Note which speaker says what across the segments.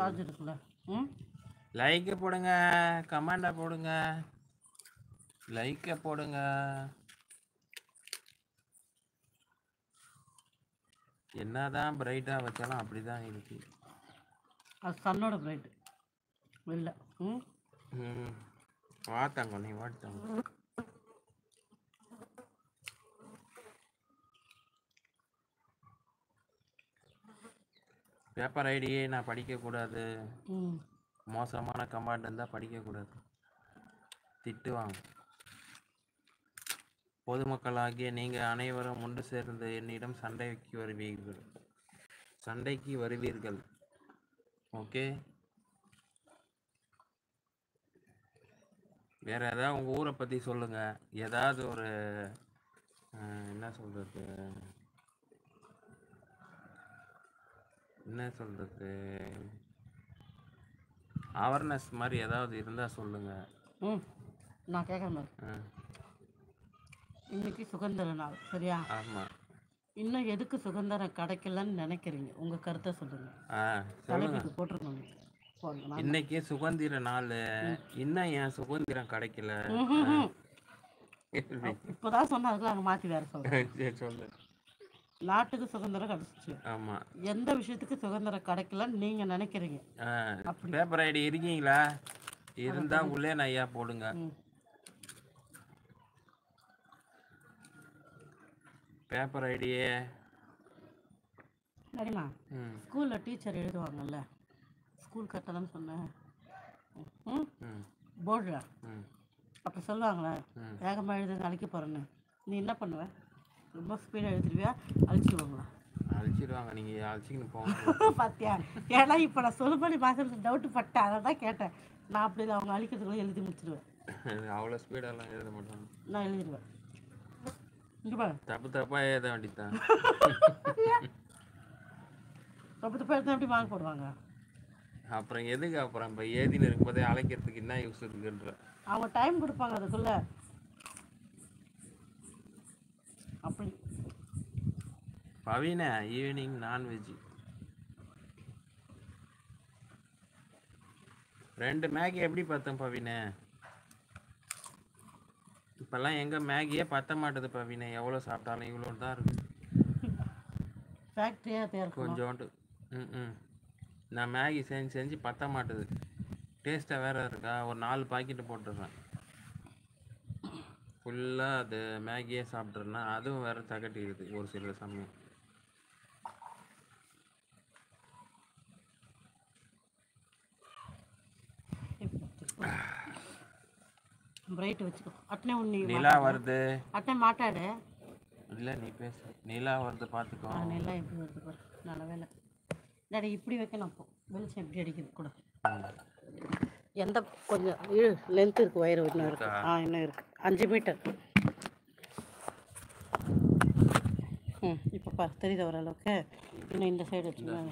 Speaker 1: Charge இருக்குல்ல. ம்
Speaker 2: லைக்கை போடுங்க, கமெண்டை போடுங்க, லைக்கை போடுங்க. என்னதான் பிரைட்டாக வச்சாலும் அப்படி தான் இருக்கு.
Speaker 1: அது சன்னோட பிரைட் இல்லை. ம்
Speaker 2: வாத்தாங்க நீ வாட்டாங்க. பேப்பர் ஐடியே நான் படிக்கக்கூடாது, மோசமான கமாண்ட் இருந்தால் படிக்கக்கூடாது, திட்டுவாங்க. பொதுமக்களாகிய நீங்கள் அனைவரும் ஒன்று சேர்ந்து என்னிடம் சண்டைக்கு வருவீர்கள். ஓகே, வேற ஏதாவது உங்கள் ஊரை பற்றி சொல்லுங்கள். ஏதாவது ஒரு என்ன சொல்கிறது அவேர்னஸ் மாதிரி ஏதாவது இருந்தால் சொல்லுங்கள்.
Speaker 1: நான் கேட்குற மாதிரி. இன்னைக்கு சுதந்திர நாள், சரியா?
Speaker 2: ஆமாம்.
Speaker 1: இன்னும் எதுக்கு சுதந்திரம் கிடைக்கலன்னு நினைக்கிறீங்க? உங்கள் கருத்தை சொல்லுங்கள். தலைப்புக்கு போட்டிருக்கோங்க.
Speaker 2: இன்னைக்கு சுதந்திர நாள், இன்னும் ஏன் சுதந்திரம் கிடைக்கல?
Speaker 1: இப்போதான் சொன்னதுக்கு நாங்கள் மாற்றி வேற சொல்கிறோம். சொல்லு. நாட்டுக்கு சுதந்திரம் கிடைச்சிச்சு.
Speaker 2: ஆமா.
Speaker 1: எந்த விஷயத்துக்கு சுதந்திரம் கிடைக்கலன்னு நீங்க நினைக்கிறீங்க?
Speaker 2: பேப்பர் ஐடி இருக்கீங்களா? இருந்தா உள்ளே ஐயா போடுங்க. பேப்பர் ஐடியே
Speaker 1: சரிம்மா. ஸ்கூல்ல டீச்சர் எழுதுவாங்கல்ல, ஸ்கூல் கரெக்டாக தானே சொன்னேன். போர்டில் அப்போ சொல்லுவாங்களே, வேகமாக எழுதுங்க அழிக்க போகிறேன்னு. நீ என்ன பண்ணுவ? ரொம்ப ஸ்பீடாக எழுதிடுவியா, அழிச்சிடுவாங்களா?
Speaker 2: அழிச்சிடுவாங்க. நீங்கள் அழிச்சிக்கின்னு போங்க.
Speaker 1: பார்த்தியா? ஏன்னா இப்போ நான் சொல்லுபடி மாதத்துக்கு டவுட்டு பட்டேன், அதை தான் கேட்டேன். நான் அப்படி இல்லை, அவங்க அழிக்கிறதுக்குள்ள எழுதி முடிச்சிடுவேன்.
Speaker 2: அவ்வளோ ஸ்பீடெல்லாம் எழுத மாட்டாங்க.
Speaker 1: நான் எழுதிடுவேன்.
Speaker 2: தப்பு தப்பாக எழுத வேண்டியதான்.
Speaker 1: தப்பு தப்பாக எழுத எப்படி மார்க் போடுவாங்க?
Speaker 2: அப்புறம் எதுக்கு? அப்புறம் இப்போ ஏதின்னு இருக்கும்போதே அழைக்கிறதுக்கு என்ன யூஸ் இருக்குன்ற?
Speaker 1: அவங்க டைம் கொடுப்பாங்க அதுக்குள்ள. அப்படி
Speaker 2: பவின ஈவினிங் நான்வெஜ் 2 மேகி எப்படி பார்த்தோம் பவின? இப்பெல்லாம் எங்க மேகியே பத்த மாட்டேது பவின. எவ்வளோ சாப்பிட்டாலும் இவ்வளோ தான் இருக்கு. கொஞ்சோண்டு. நான் மேகி செஞ்சு பத்த மாட்டேது. டேஸ்ட்டாக வேற இருக்கா? ஒரு 4 பாக்கெட்டு போட்டுடுறேன். ஃபுல்லாக அது மேகியே சாப்பிட்றேன்னா அதுவும் வேறு தகட்டிடுது ஒரு சில சமயம்.
Speaker 1: பிரைட் வச்சுக்கோ. அட்னே உன்னி
Speaker 2: நிலா வருது.
Speaker 1: அட்னே மாட்டாடு.
Speaker 2: இல்லை நீ பேசு. நிலா வருது பார்த்துக்கோ.
Speaker 1: நிலா எப்படி வருது பாரு. நல்ல வேலை. டாடி இப்படி வைக்கணும். அப்போ வெளிச்சம் எப்படி அடிக்குது கூட. எந்த கொஞ்சம் லென்த் இருக்குது, ஒயர் இன்னும் இருக்குது. இன்னும் இருக்குது 5 மீட்டர். இப்போ பாரு, தெரியுது ஓரளவுக்கு. இன்னும் இந்த சைடு வச்சுக்கோங்க.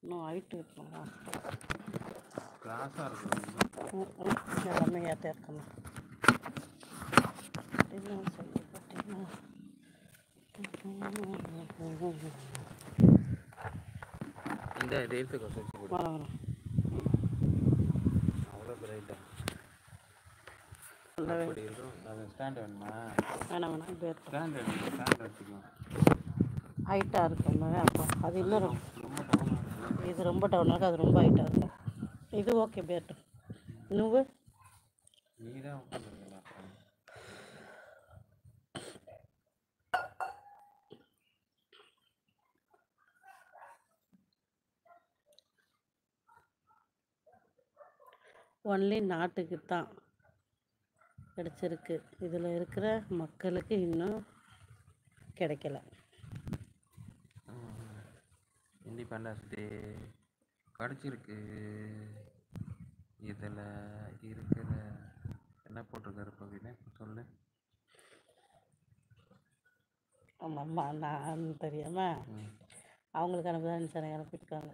Speaker 1: இன்னும் ஹைட்டு வைக்கணும். எல்லாமே ஏற்ற இருக்கணும்.
Speaker 2: இந்த ரேட்டுக்கு வரும். அவ்வளோ பிரைட்டா அப்படி இருக்கும். அது ஸ்டாண்ட் வேணுமா?
Speaker 1: வேணாம்
Speaker 2: ஸ்டாண்ட் வச்சுக்கலாம்.
Speaker 1: ஹைட்டாக இருக்கும். அப்போ அது இன்னும் இது ரொம்ப டவுனாக இருக்குது, அது ரொம்ப ஹைட்டாக இருக்கும். இது ஓகே பேட்டு. నువ్వు
Speaker 2: நீதான்
Speaker 1: ஒன்லி நாட்டுக்கு தான் கிடச்சிருக்கு. இதில் இருக்கிற மக்களுக்கு இன்னும் கிடைக்கல.
Speaker 2: இண்டிபெண்டன்ஸ் டே கிடச்சிருக்கு. இதில் இருக்கிற என்ன போட்டிருக்காரு பவினே சொல்லு.
Speaker 1: ஆமாம்மா, நான் தெரியாமல் அவங்களுக்கு அனுப்பி தான் அனுப்பியிருக்காங்க.